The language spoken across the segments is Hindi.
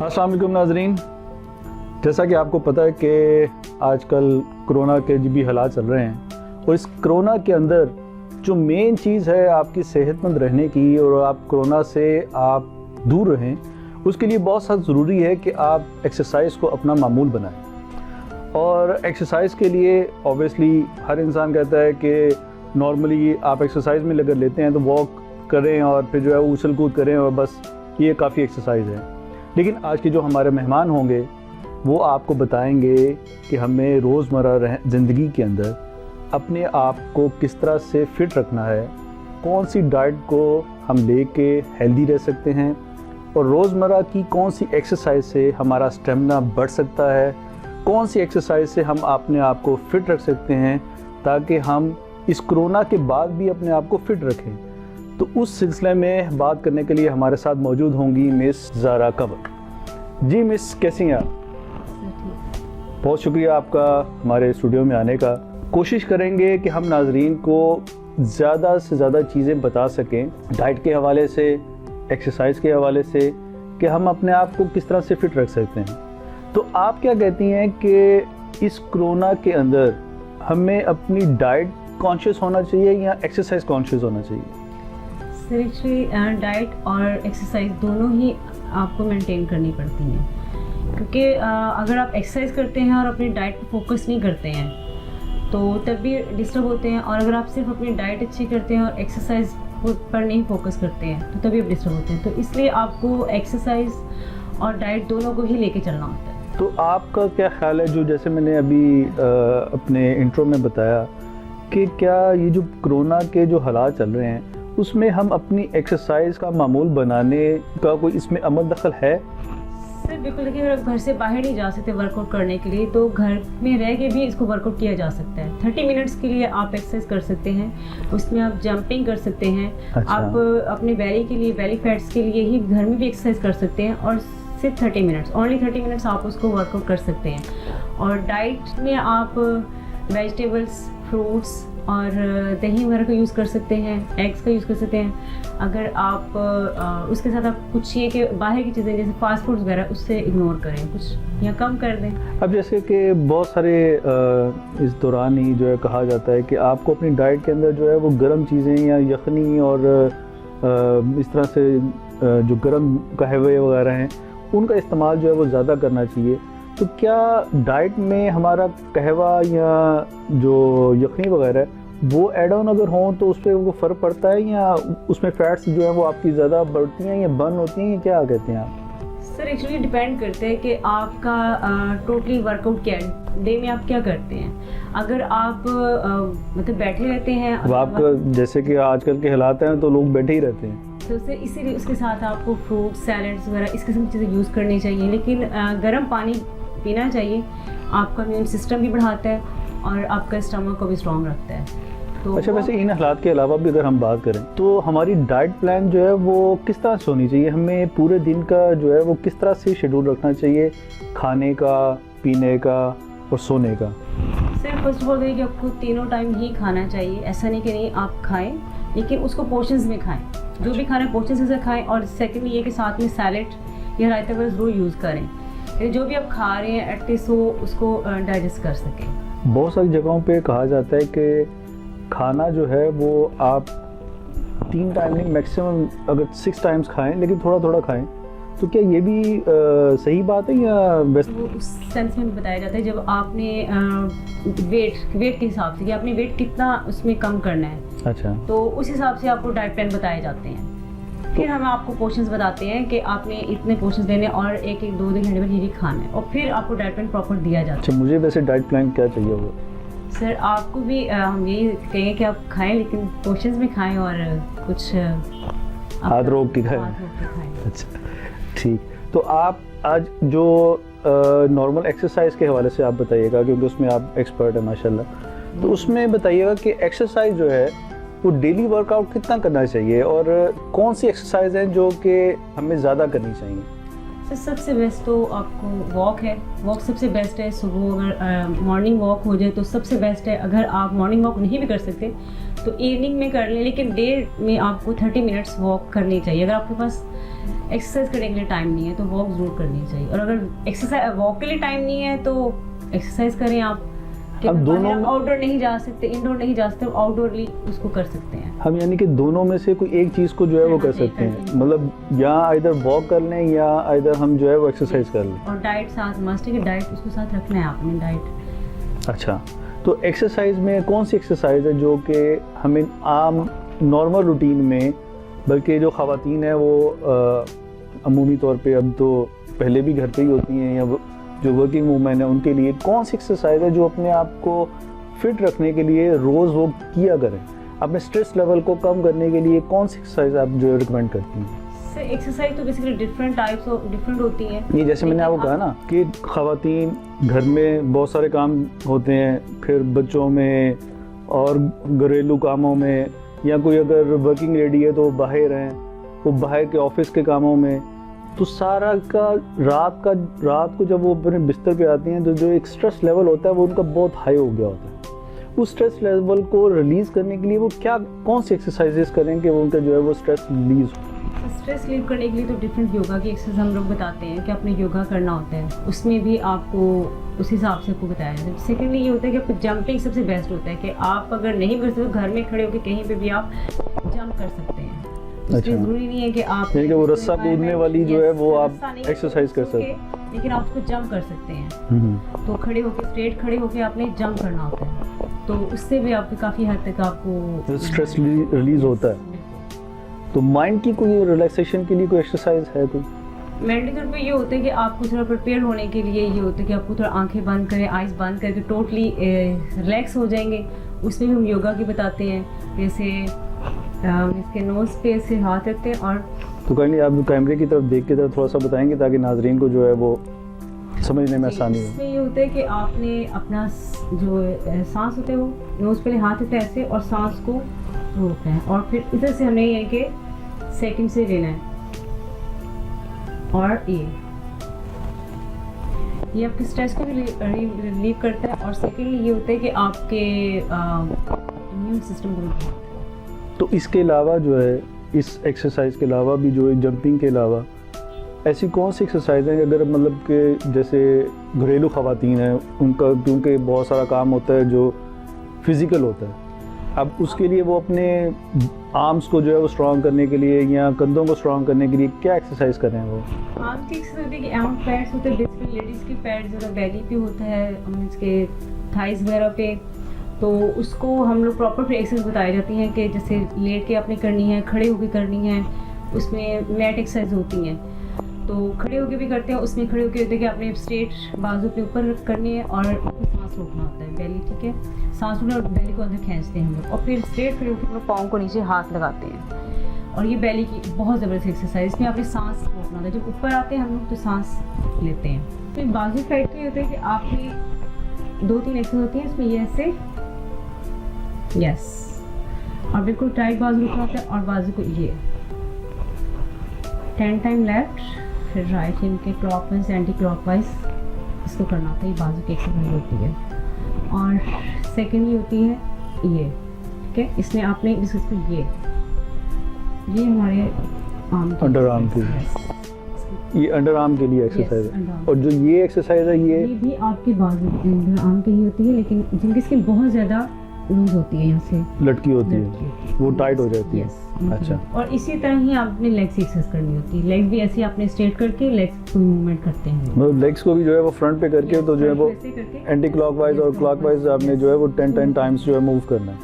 अस्सलाम वालेकुम नाजरीन। जैसा कि आपको पता है कि आजकल कोरोना के जो भी हालात चल रहे हैं और इस कोरोना के अंदर जो मेन चीज़ है आपकी सेहतमंद रहने की और आप कोरोना से आप दूर रहें, उसके लिए बहुत ज़्यादा ज़रूरी है कि आप एक्सरसाइज को अपना मामूल बनाएं। और एक्सरसाइज के लिए ऑब्वियसली हर इंसान कहता है कि नॉर्मली आप एक्सरसाइज में अगर लेते हैं तो वॉक करें और फिर जो है उछल कूद करें और बस ये काफ़ी एक्सरसाइज है। लेकिन आज के जो हमारे मेहमान होंगे वो आपको बताएंगे कि हमें रोज़मर्रा ज़िंदगी के अंदर अपने आप को किस तरह से फ़िट रखना है, कौन सी डाइट को हम लेके हेल्दी रह सकते हैं और रोज़मर्रा की कौन सी एक्सरसाइज से हमारा स्टेमिना बढ़ सकता है, कौन सी एक्सरसाइज से हम अपने आप को फ़िट रख सकते हैं ताकि हम इस कोरोना के बाद भी अपने आप को फ़िट रखें। तो उस सिलसिले में बात करने के लिए हमारे साथ मौजूद होंगी मिस ज़ारा कबर। जी मिस, कैसी हैं आप? बहुत शुक्रिया आपका हमारे स्टूडियो में आने का। कोशिश करेंगे कि हम नाजरीन को ज़्यादा से ज़्यादा चीज़ें बता सकें डाइट के हवाले से, एक्सरसाइज के हवाले से, कि हम अपने आप को किस तरह से फ़िट रख सकते हैं। तो आप क्या कहती हैं कि इस कोरोना के अंदर हमें अपनी डाइट कॉन्शियस होना चाहिए या एक्सरसाइज कॉन्शियस होना चाहिए? सर एक्चुअली डाइट और एक्सरसाइज दोनों ही आपको मेंटेन करनी पड़ती हैं, क्योंकि अगर आप एक्सरसाइज करते हैं और अपनी डाइट पर फोकस नहीं करते हैं तो तब भी डिस्टर्ब होते हैं, और अगर आप सिर्फ अपनी डाइट अच्छी करते हैं और एक्सरसाइज पर नहीं फोकस करते हैं तो तभी आप डिस्टर्ब होते हैं। तो इसलिए आपको एक्सरसाइज और डाइट दोनों को ही लेके चलना होता है। तो आपका क्या ख्याल है, जो जैसे मैंने अभी अपने इंट्रो में बताया कि क्या ये जो कोरोना के जो हालात चल रहे हैं उसमें हम अपनी एक्सरसाइज का मामूल बनाने का कोई इसमें अमल दखल है? सर बिल्कुल, देखिए अगर घर से बाहर नहीं जा सकते वर्कआउट करने के लिए तो घर में रह के भी इसको वर्कआउट किया जा सकता है। 30 मिनट्स के लिए आप एक्सरसाइज कर सकते हैं, उसमें आप जंपिंग कर सकते हैं। अच्छा। आप अपने बेली के लिए, बेली फैट्स के लिए ही घर में भी एक्सरसाइज कर सकते हैं और सिर्फ 30 मिनट्स, ओनली 30 मिनट्स आप उसको वर्कआउट कर सकते हैं। और डाइट में आप वेजिटेबल्स, फ्रूट्स और दही वगैरह का यूज़ कर सकते हैं, एग्स का यूज़ कर सकते हैं। अगर आप उसके साथ आप कुछ ये कि बाहर की चीज़ें जैसे फास्ट फूड वगैरह उससे इग्नोर करें कुछ या कम कर दें। अब जैसे कि बहुत सारे इस दौरान ही जो है कहा जाता है कि आपको अपनी डाइट के अंदर जो है वो गर्म चीज़ें या यखनी और इस तरह से जो गर्म कहवे वगैरह हैं उनका इस्तेमाल जो है वो ज़्यादा करना चाहिए। तो क्या डाइट में हमारा कहवा या जो यखनी वगैरह वो ऐड ऑन अगर हों तो उस पर वो फ़र्क पड़ता है या उसमें फैट्स जो है वो आपकी ज़्यादा बढ़ती हैं या बर्न होती हैं, या क्या कहते हैं आप? सर एक्चुअली डिपेंड करते हैं कि आपका टोटली वर्कआउट क्या है, डे में आप क्या करते हैं। अगर आप मतलब बैठे रहते हैं, अब आप जैसे कि आजकल के हालात हैं तो लोग बैठे ही रहते हैं, तो उससे इसीलिए उसके साथ आपको फ्रूट, सैलड्स वगैरह इस किस्म की चीज़ें यूज़ करनी चाहिए। लेकिन गर्म पानी पीना चाहिए, आपका इम्यून सिस्टम भी बढ़ाता है और आपका स्टमक को भी स्ट्रॉन्ग रखता है। तो अच्छा, वैसे इन हालात के अलावा भी अगर हम बात करें तो हमारी डाइट प्लान जो है वो किस तरह से होनी चाहिए? हमें पूरे दिन का जो है वो किस तरह से शेड्यूल रखना चाहिए, खाने का, पीने का और सोने का? सर फर्स्ट ऑफ ऑल देखिए कि आपको तीनों टाइम ही खाना चाहिए। ऐसा नहीं कि नहीं आप खाएं, लेकिन उसको पोर्शंस में खाएं, जो भी खाना है पोर्शंस से खाएं। और सेकेंडली ये कि साथ में सैलेड या रायता वगैरह ज़रूर यूज़ करें, जो भी आप खा रहे हैं एटलीस्ट वो उसको डाइजेस्ट कर सकें। बहुत सारी जगहों पे कहा जाता है कि खाना जो है वो आप 3 टाइम नहीं, मैक्सिमम अगर 6 टाइम्स खाएं, लेकिन थोड़ा थोड़ा खाएं। तो क्या ये भी सही बात है या बेस्ट? वो उस सेंस में बताया जाता है जब आपने वेट के हिसाब से कि आपने वेट कितना उसमें कम करना है, अच्छा, तो उस हिसाब से आपको डाइट प्लान बताए जाते हैं। फिर हम आपको पोर्शंस बताते हैं कि आपने इतने पोर्शंस देने और एक 2 घंटे में ये खाना है, और फिर आपको डाइट प्लान प्रॉपर दिया जाता है। अच्छा, मुझे वैसे डाइट प्लान क्या चाहिए होगा? सर आपको भी हम यही कहेंगे कि आप खाएं, लेकिन पोर्शंस में खाएं और कुछ हाथ रोक के खाएं। अच्छा, ठीक। तो आप आज जो नॉर्मल एक्सरसाइज के हवाले से आप बताइएगा, क्योंकि उसमें आप एक्सपर्ट हैं माशाल्लाह। तो उसमें बताइएगा कि एक्सरसाइज जो है वो डेली वर्कआउट कितना करना चाहिए और कौन सी एक्सरसाइज हैं जो कि हमें ज़्यादा करनी चाहिए? सर सबसे बेस्ट तो आपको वॉक है। वॉक सबसे बेस्ट है। सुबह अगर मॉर्निंग वॉक हो जाए तो सबसे बेस्ट है। अगर आप मॉर्निंग वॉक नहीं भी कर सकते तो इवनिंग में कर लें, लेकिन डे में आपको 30 मिनट्स वॉक करनी चाहिए। अगर आपके पास एक्सरसाइज करने के लिए टाइम नहीं है तो वॉक जरूर करनी चाहिए। और अगर एक्सरसाइज वॉक के लिए टाइम नहीं है तो एक्सरसाइज करें आप। अब दोनों आउटडोर नहीं जा सकते, इंडोर नहीं जा सकते, आउटडोरली उसको कर सकते हैं हम, यानी कि दोनों में से कोई एक चीज को जो है वो कर सकते हैं, मतलब या आइदर वॉक कर लें या आइदर हम जो है वो एक्सरसाइज कर लें। और डाइट साथ मस्ट है कि डाइट उसको साथ रखना है आपने डाइट। अच्छा, तो एक्सरसाइज में कौन सी एक्सरसाइज है जो कि हमें आम नॉर्मल रूटीन में, बल्कि जो ख़वातीन है वो अमूमी तौर पे अब तो पहले भी घर पे ही होती हैं या जो वर्किंग वूमेन है उनके लिए कौन सी एक्सरसाइज है जो अपने आप को फिट रखने के लिए रोज़ वो किया करें? अपने स्ट्रेस लेवल को कम करने के लिए कौन सी एक्सरसाइज आप जो रिकमेंड करती हैं? एक्सरसाइज तो basically different types of different होती हैं। ये जैसे मैंने आपको कहा ना कि ख़वातीन घर में बहुत सारे काम होते हैं, फिर बच्चों में और घरेलू कामों में, या कोई अगर वर्किंग लेडी है तो वो बाहर हैं, वो बाहर के ऑफिस के कामों में, तो सारा का रात को जब वो अपने बिस्तर पे आती हैं तो जो एक स्ट्रेस लेवल होता है वो उनका बहुत हाई हो गया होता है। उस स्ट्रेस लेवल को रिलीज़ करने के लिए वो कौन सी एक्सरसाइजेस करें कि उनका जो है वो स्ट्रेस रिलीज़ हो? स्ट्रेस रिलीव करने के लिए तो डिफरेंट योगा की एक्सरसाइज हम लोग बताते हैं कि आपने योगा करना होता है, उसमें भी आपको उस हिसाब से आपको बताया जाता है। सेकेंडली ये होता है कि आपको जंपिंग सबसे बेस्ट होता है कि आप अगर नहीं कर सकते तो घर में खड़े होकर कहीं पे भी आप जंप कर सकते हैं। अच्छा, जरूरी नहीं है कि आप वो रस्सा कूदने वाली जो है वो आप एक्सरसाइज कर सकते हैं, लेकिन आप उसको जंप कर सकते हैं। तो खड़े होकर स्ट्रेट खड़े होकर आपने जंप करना होता है, तो उससे भी आपको काफ़ी हद तक आपको स्ट्रेस रिलीज होता है। तो माइंड की कोई रिलैक्सेशन के लिए कोई एक्सरसाइज है कोई? मेंटली तौर पे ये होता है कि आपको थोड़ा प्रिपेयर होने के लिए ये होता है कि आपको थोड़ा आंखें बंद करें, आइज़ बंद करके टोटली रिलैक्स हो जाएंगे। उसमें भी हम योगा की बताते हैं, जैसे इसके नोज़ पे ऐसे हाथ रखते हैं और तो कहीं आप कैमरे की तरफ देख के थोड़ा सा बताएंगे ताकि नाजरीन को जो है वो समझने में आसानी हो। इसमें ये होता है कि आपने अपना जो सांस होता है वो नोज़ पे हाथ रखते हैं ऐसे और सांस को रोकना है और फिर इधर से हमें ये कि सेकंड से लेना है और ये आपके स्ट्रेस को भी रिलीव करता है। और सेकेंडली ये होता है कि आपके इम्यून सिस्टम को। तो इसके अलावा जो है इस एक्सरसाइज के अलावा भी जो है जंपिंग के अलावा ऐसी कौन सी एक्सरसाइज हैं अगर मतलब कि जैसे घरेलू ख़वातीन हैं उनका, क्योंकि बहुत सारा काम होता है जो फिज़िकल होता है, अब उसके लिए वो अपने आर्म्स को जो है वो स्ट्रॉन्ग करने के लिए या कंधों को स्ट्रॉन्ग करने के लिए क्या एक्सरसाइज कर रहे हैं वो? आर्म की एक्सरसाइज होती है कि आर्म पैड्स होते हैं, बेसिकली लेडीज़ के पैड्स ज़्यादा बेली पे होता है, इसके थाइस वगैरह पे, तो उसको हम लोग प्रॉपर फिर एक्सरसाइज बताई जाती हैं कि जैसे लेट के आपने करनी है, खड़े होकर करनी है, उसमें मैट एक्सरसाइज होती हैं। तो खड़े होकर भी करते हैं, उसमें खड़े होकर होते हैं कि आपने स्ट्रेट बाजू के ऊपर करनी है और सांस रोकना होता है, बेली, ठीक है, सांस रोकना और बेली को अंदर खींचते हैं हम लोग और फिर स्ट्रेट खड़े होकर लोग पाँव को नीचे हाथ लगाते हैं। और ये बेली की बहुत ज़बरदस्त एक्सरसाइज, इसमें आपने सांस रोकना होता है, जब ऊपर आते हैं हम लोग तो सांस लेते हैं। फिर बाजू साइड पे होता है कि आपने 2-3 एक्सरसाइज होती हैं, इसमें ये ऐसे यस और बिल्कुल टाइट बाजू रखना होता है और बाजू को ये 10 टाइम लेफ्ट फिर राइट इनके क्लॉकवाइज एंटी क्लॉकवाइज इसको करना होता है। ये बाजू की एक्सरसाइज होती है। और सेकेंडली होती है ये, ठीक है, इसमें आपने इसको ये हमारे आर्म अंडर आर्म की, ये अंडर आर्म के लिए एक्सरसाइज है। और जो ये एक्सरसाइज है ये भी आपके बाजू अंडर आर्म के लिए होती है, लेकिन जिनकी स्किन बहुत ज़्यादा लूज होती है, यहाँ से लटकी होती है, वो टाइट हो जाती है। अच्छा, और इसी तरह ही आपने लेग्स एक्सरसाइज करनी होती है। लेग भी ऐसे आपने स्ट्रेट करके लेग्स को मूवमेंट करते हैं, मतलब लेग्स को भी जो है वो फ्रंट पे करके तो जो है वो एंटी क्लॉकवाइज और क्लॉकवाइज आपने जो है वो 10 टाइम्स जो है मूव करना है।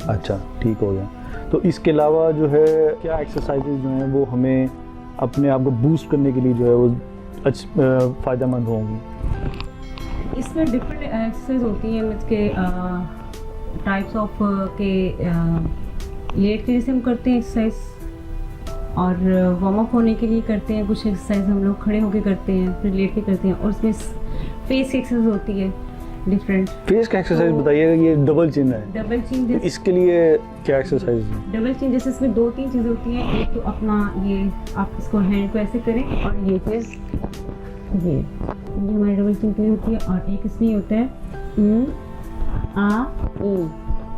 अच्छा, ठीक हो गया। तो इसके अलावा जो है क्या एक्सरसाइजेज जो हैं वो हमें अपने आप को बूस्ट करने के लिए जो है वो फ़ायदेमंद होंगी? इसमें डिफरेंट एक्सरसाइज होती हैं, इसके टाइप्स ऑफ के लेट के जैसे हम करते हैं एक्सरसाइज और वार्म अप होने के लिए करते हैं कुछ एक्सरसाइज हम लोग खड़े होकर करते हैं, फिर लेट के करते हैं। और उसमें फेस एक्सरसाइज होती है डिफरेंट। फेस का एक्सरसाइज बताइएगा। ये डबल चिन है, डबल चिन, इसके लिए क्या एक्सरसाइज है? डबल चिन जैसे इसमें 2-3 चीज़ें होती हैं। एक तो अपना ये आप इसको हैंड को ऐसे करें और ये चीज़ ये हमारी डबल चिन के लिए होती है। और एक इसमें होता है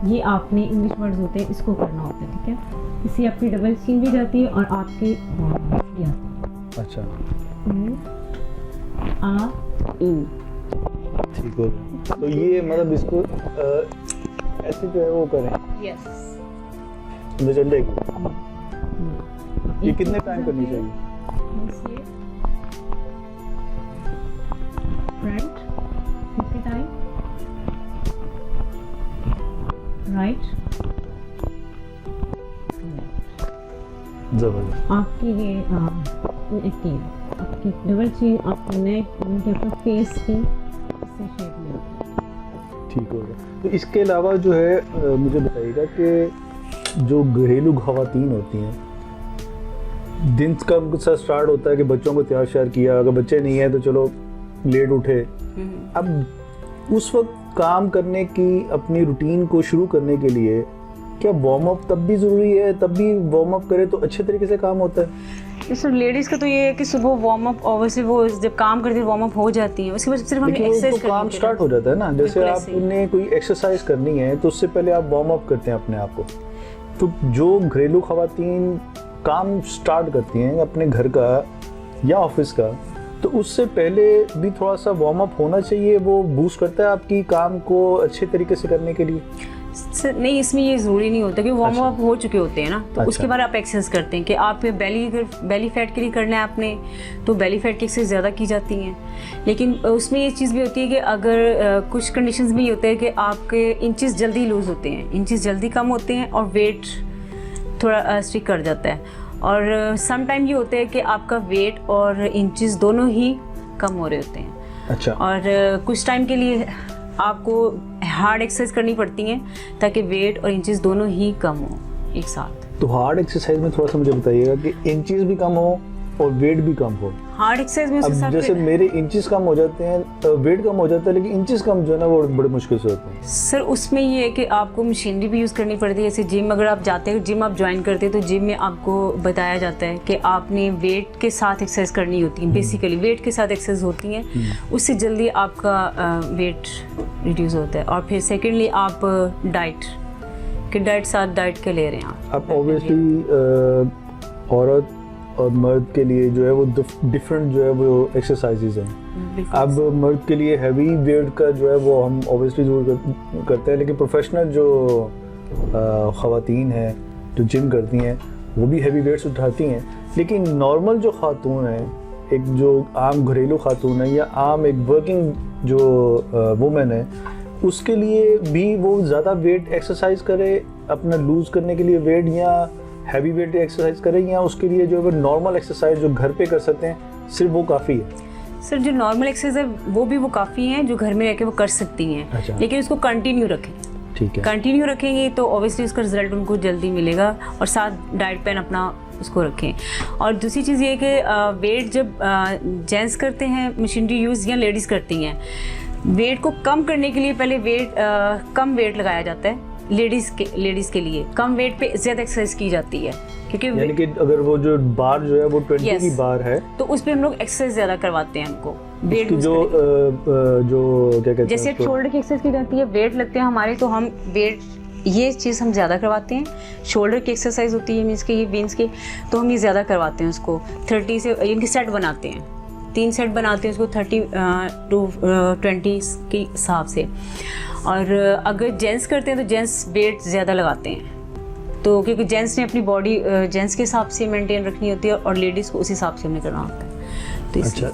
ये आपने इंग्लिश वर्ड्स होते हैं इसको करना होता है, ठीक है, इससे आपकी डबल चिन भी जाती है और आपकी भी आती है। अच्छा, आ ई। ठीक हो। तो ये मतलब इसको ऐसे जो है वो करें, यस। तो चल जाएगी। ये कितने टाइम करनी चाहिए? फ्रंट 50 टाइम, राइट, जबरदस्त। आपकी ये एक्टिव आपकी डबल चीन, आपका नेक, आपका फेस की इससे शेप में आता है। ठीक हो गया। तो इसके अलावा जो है मुझे बताइएगा कि जो घरेलू खवातीन होती हैं, दिन का सा स्टार्ट होता है कि बच्चों को तैयार श्यार किया, अगर बच्चे नहीं है तो चलो लेट उठे। अब उस वक्त काम करने की अपनी रूटीन को शुरू करने के लिए क्या वार्म अप तब भी ज़रूरी है? तब भी वार्म अप करे तो अच्छे तरीके से काम होता है? सर लेडीज़ का तो ये है कि सुबह वार्म अप, और वैसे वो जब काम करती है वार्म अप हो जाती है, उसके बाद सिर्फ हमें एक्सरसाइज तो काम स्टार्ट हो जाता है ना। जैसे आपने कोई एक्सरसाइज करनी है तो उससे पहले आप वार्म अप करते हैं अपने आप को। तो जो घरेलू खवातीन काम स्टार्ट करती हैं अपने घर का या ऑफिस का, तो उससे पहले भी थोड़ा सा वार्म अप होना चाहिए। वो बूस्ट करता है आपकी काम को अच्छे तरीके से करने के लिए। सर नहीं, इसमें ये ज़रूरी नहीं होता कि वार्म अप हो चुके होते हैं ना, तो उसके बाद आप एक्सरसाइज करते हैं कि आप बेली फैट के लिए करना है आपने, तो बेली फैट की एक्सरसाइज ज़्यादा की जाती हैं। लेकिन उसमें ये चीज़ भी होती है कि अगर कुछ कंडीशंस में ये होता है कि आपके इंचेस जल्दी लूज़ होते हैं, इंचेस जल्दी कम होते हैं और वेट थोड़ा स्टिक कर जाता है। और सम टाइम ये होता है कि आपका वेट और इंचेस दोनों ही कम हो रहे होते हैं। अच्छा। और कुछ टाइम के लिए आपको हार्ड एक्सरसाइज करनी पड़ती हैं ताकि वेट और इंचेस दोनों ही कम हो एक साथ। तो हार्ड एक्सरसाइज में थोड़ा सा मुझे बताइएगा कि इंचेस भी कम हो और वेट भी कम हो। हार्ड एक्सरसाइज में अब जैसे मेरे इंचेस कम हो जाते हैं, वेट कम हो जाता है, लेकिन इंचेस कम जो है ना वो बड़े मुश्किल से होते हैं। सर उसमें ये है कि आपको मशीनरी भी यूज़ करनी पड़ती है। जैसे जिम अगर आप जाते हैं, जिम आप ज्वाइन करते हैं, तो जिम में आपको बताया जाता है कि आपने वेट के साथ एक्सरसाइज करनी होती है। बेसिकली वेट के साथ एक्सरसाइज होती हैं, उससे जल्दी आपका वेट रिड्यूस होता है। और फिर सेकेंडली आप डाइट साथ डाइट के ले रहे हैं आप ऑब्वियसली औरत और मर्द के लिए जो है वो डिफरेंट जो है वो एक्सरसाइजेज हैं। अब मर्द के लिए हैवी वेट का जो है वो हम ऑब्वियसली जरूर करते हैं, लेकिन प्रोफेशनल जो ख़वातीन हैं जो जिम करती हैं वो भी हैवी वेट्स उठाती हैं। लेकिन नॉर्मल जो खातून है, एक जो आम घरेलू खातून है या आम एक वर्किंग जो वुमेन है, उसके लिए भी वो ज़्यादा वेट एक्सरसाइज करे अपना लूज़ करने के लिए वेट, या हैवी वेट एक्सरसाइज करें, या उसके लिए जो है नॉर्मल एक्सरसाइज जो घर पे कर सकते हैं सिर्फ वो काफ़ी है? सर जो नॉर्मल एक्सरसाइज है वो काफ़ी हैं, जो घर में रह के वो कर सकती हैं। अच्छा। लेकिन उसको कंटिन्यू रखें। ठीक है। कंटिन्यू रखेंगे तो ऑब्वियसली उसका रिजल्ट उनको जल्दी मिलेगा। और साथ डाइट प्लान अपना उसको रखें। और दूसरी चीज़ ये कि वेट जब जेंट्स करते हैं मशीनरी यूज़ या लेडीज़ करती हैं, वेट को कम करने के लिए पहले कम वेट लगाया जाता है। लेडीज़ के लिए कम वेट पे ज़्यादा एक्सरसाइज की जाती है, क्योंकि यानी कि अगर वो जो बार जो है वो 20 की बार है तो उस पे हम लोग एक्सरसाइज ज़्यादा करवाते हैं उनको। वेट जो क्या कहते हैं, जैसे शोल्डर की एक्सरसाइज की जाती है, वेट लगते हैं हमारे, तो हम वेट ये चीज़ हम ज़्यादा करवाते हैं। शोल्डर की एक्सरसाइज होती है मीन्स के ये बीन्स की, तो हम ये ज़्यादा करवाते हैं उसको। 30 से इनके सेट बनाते हैं, 3 सेट बनाते हैं उसको 30 to 20 के हिसाब से। और अगर जेंट्स करते हैं तो जेंट्स वेट ज़्यादा लगाते हैं, तो क्योंकि जेंट्स ने अपनी बॉडी जेंट्स के हिसाब से मेंटेन रखनी होती है और लेडीज़ को उस हिसाब से हमने करना होता है। तो अच्छा,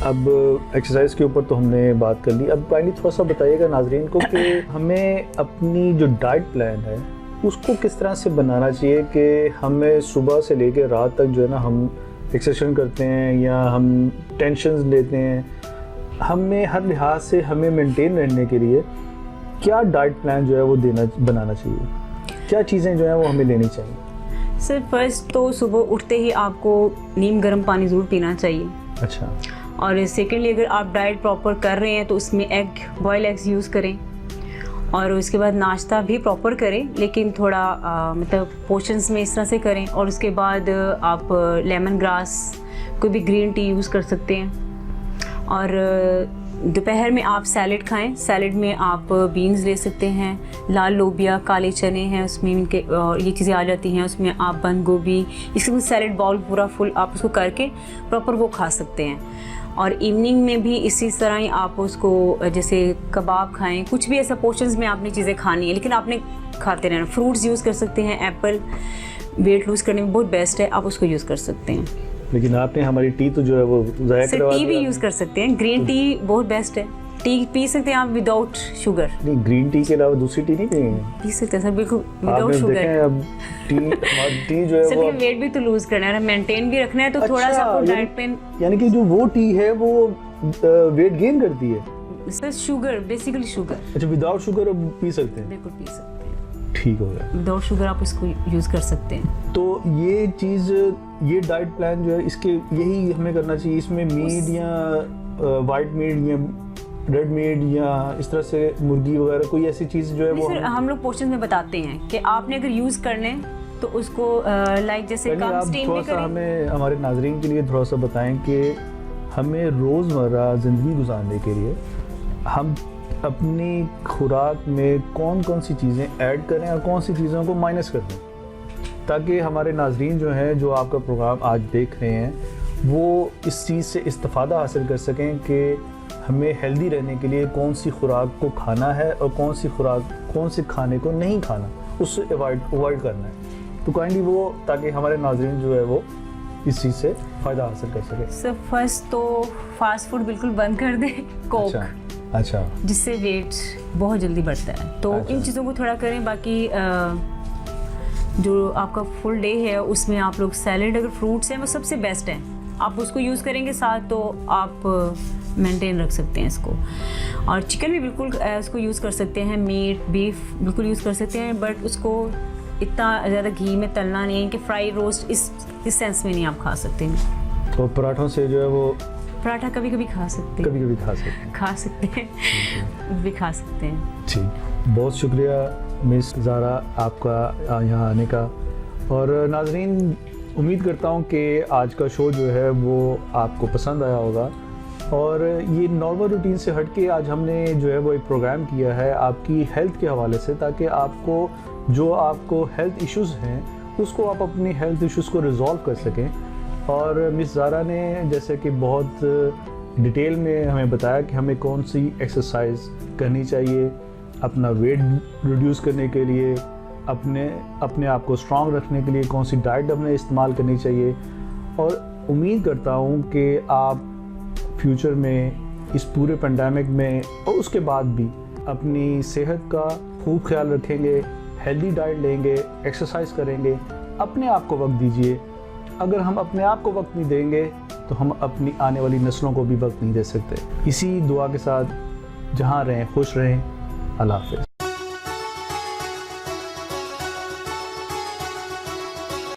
अब एक्सरसाइज के ऊपर तो हमने बात कर ली। अब काइंडली थोड़ा सा बताइएगा नाजरीन को कि हमें अपनी जो डाइट प्लान है उसको किस तरह से बनाना चाहिए कि हमें सुबह से लेकर रात तक जो है ना हम एक्सरसाइज करते हैं या हम टेंशन लेते हैं, हमें हर लिहाज से हमें मेंटेन रहने के लिए क्या डाइट प्लान जो है वो बनाना चाहिए, क्या चीज़ें जो है वो हमें लेनी चाहिए? सर फर्स्ट तो सुबह उठते ही आपको नीम गर्म पानी ज़रूर पीना चाहिए। अच्छा। और सेकेंडली अगर आप डाइट प्रॉपर कर रहे हैं तो उसमें बॉयल एग्स यूज़ करें। और उसके बाद नाश्ता भी प्रॉपर करें, लेकिन थोड़ा मतलब पोर्शंस में इस तरह से करें। और उसके बाद आप लेमन ग्रास, कोई भी ग्रीन टी यूज़ कर सकते हैं। और दोपहर में आप सैलेड खाएं। सैलेड में आप बीन्स ले सकते हैं, लाल लोबिया, काले चने हैं उसमें, इनके और ये चीज़ें आ जाती हैं। उसमें आप बंद गोभी, इसके सैलेड बाउल पूरा फुल आप उसको करके प्रॉपर वो खा सकते हैं। और इवनिंग में भी इसी तरह ही आप उसको जैसे कबाब खाएं, कुछ भी ऐसा पोर्शंस में आपने चीज़ें खानी है, लेकिन आपने खाते रहना। फ्रूट्स यूज़ कर सकते हैं, एप्पल वेट लूज़ करने में बहुत बेस्ट है, आप उसको यूज़ कर सकते हैं। लेकिन आपने हमारी टी तो जो है वो ज़ाया करवा टी भी दिया। यूज़ कर सकते हैं, ग्रीन टी बहुत बेस्ट है। टी पी सकते हैं आप विदाउट शुगर। नहीं, ग्रीन टी के अलावा दूसरी टी नहीं पिएंगे? पी सकते हैं सर, बिल्कुल विदाउट आपने शुगर। देखें अब टी, हमारी टी जो है सर वो वेट भी तो लूज करना है, मेंटेन भी रखना है, तो थोड़ा सा आपको डाइट पे। यानी कि जो वो टी है वो वेट गेन करती है? Sir sugar, basically sugar. अच्छा, विदाउट शुगर अब पी सकते हैं? बिल्कुल पी सकते हैं, ठीक हो गया। विदाउट शुगर आप इसको यूज़ कर सकते हैं। तो ये चीज़, ये डाइट प्लान जो है इसके यही हमें करना चाहिए। इसमें मीट या वाइट मीट या रेड मीट या इस तरह से मुर्गी वगैरह कोई ऐसी चीज़ जो है वो सर हम लोग पोर्शन में बताते हैं कि आपने अगर यूज़ करने तो उसको लाइक जैसे कम आप स्टीम थोड़ा में सा करें। हमें, हमारे नाजरीन के लिए थोड़ा सा बताएं कि हमें रोज़मर्रा ज़िंदगी गुजारने के लिए हम अपनी खुराक में कौन कौन सी चीज़ें ऐड करें और कौन सी चीज़ों को माइनस कर दें, ताकि हमारे नाजरीन जो हैं, जो आपका प्रोग्राम आज देख रहे हैं, वो इस चीज़ से इस्तिफ़ादा हासिल कर सकें कि हमें हेल्दी रहने के लिए कौन सी खुराक को खाना है और कौन सी खुराक, कौन से खाने को नहीं खाना, उससे अवॉइड करना है। तो काइंडली वो, ताकि हमारे नाजरीन जो है वो इस चीज़ से फ़ायदा हासिल कर सके। सर फर्स्ट तो फास्ट फूड बिल्कुल बंद कर दें, कोक, अच्छा, जिससे वेट बहुत जल्दी बढ़ता है। तो अच्छा। इन चीज़ों को थोड़ा करें। बाकी जो आपका फुल डे है उसमें आप लोग सैलेड, अगर फ्रूट्स हैं वो सबसे बेस्ट है, आप उसको यूज़ करेंगे साथ, तो आप मेंटेन रख सकते हैं इसको। और चिकन भी बिल्कुल उसको यूज़ कर सकते हैं, मीट, बीफ बिल्कुल यूज़ कर सकते हैं, बट उसको इतना ज़्यादा घी में तलना नहीं है कि फ्राई रोस्ट इस सेंस में नहीं आप खा सकते हैं। तो पराठों से जो है वो पराठा कभी कभी खा सकते हैं, कभी कभी खा सकते हैं, खा सकते हैं, भी खा सकते हैं। ठीक, बहुत शुक्रिया मिस ज़ारा आपका यहाँ आने का। और नाजरीन, उम्मीद करता हूँ कि आज का शो जो है वो आपको पसंद आया होगा। और ये नॉर्मल रूटीन से हट के आज हमने जो है वो एक प्रोग्राम किया है आपकी हेल्थ के हवाले से, ताकि आपको हेल्थ इश्यूज़ हैं उसको आप अपनी हेल्थ इश्यूज़ को रिजॉल्व कर सकें। और मिस ज़ारा ने जैसे कि बहुत डिटेल में हमें बताया कि हमें कौन सी एक्सरसाइज करनी चाहिए अपना वेट रिड्यूस करने के लिए, अपने आप को स्ट्रांग रखने के लिए कौन सी डाइट हमें इस्तेमाल करनी चाहिए। और उम्मीद करता हूँ कि आप फ्यूचर में इस पूरे पेंडेमिक में और उसके बाद भी अपनी सेहत का खूब ख्याल रखेंगे, हेल्दी डाइट लेंगे, एक्सरसाइज करेंगे, अपने आप को वक्त दीजिए। अगर हम अपने आप को वक्त नहीं देंगे तो हम अपनी आने वाली नस्लों को भी वक्त नहीं दे सकते। इसी दुआ के साथ जहाँ रहें खुश रहें। अल्लाह हाफ़िज़।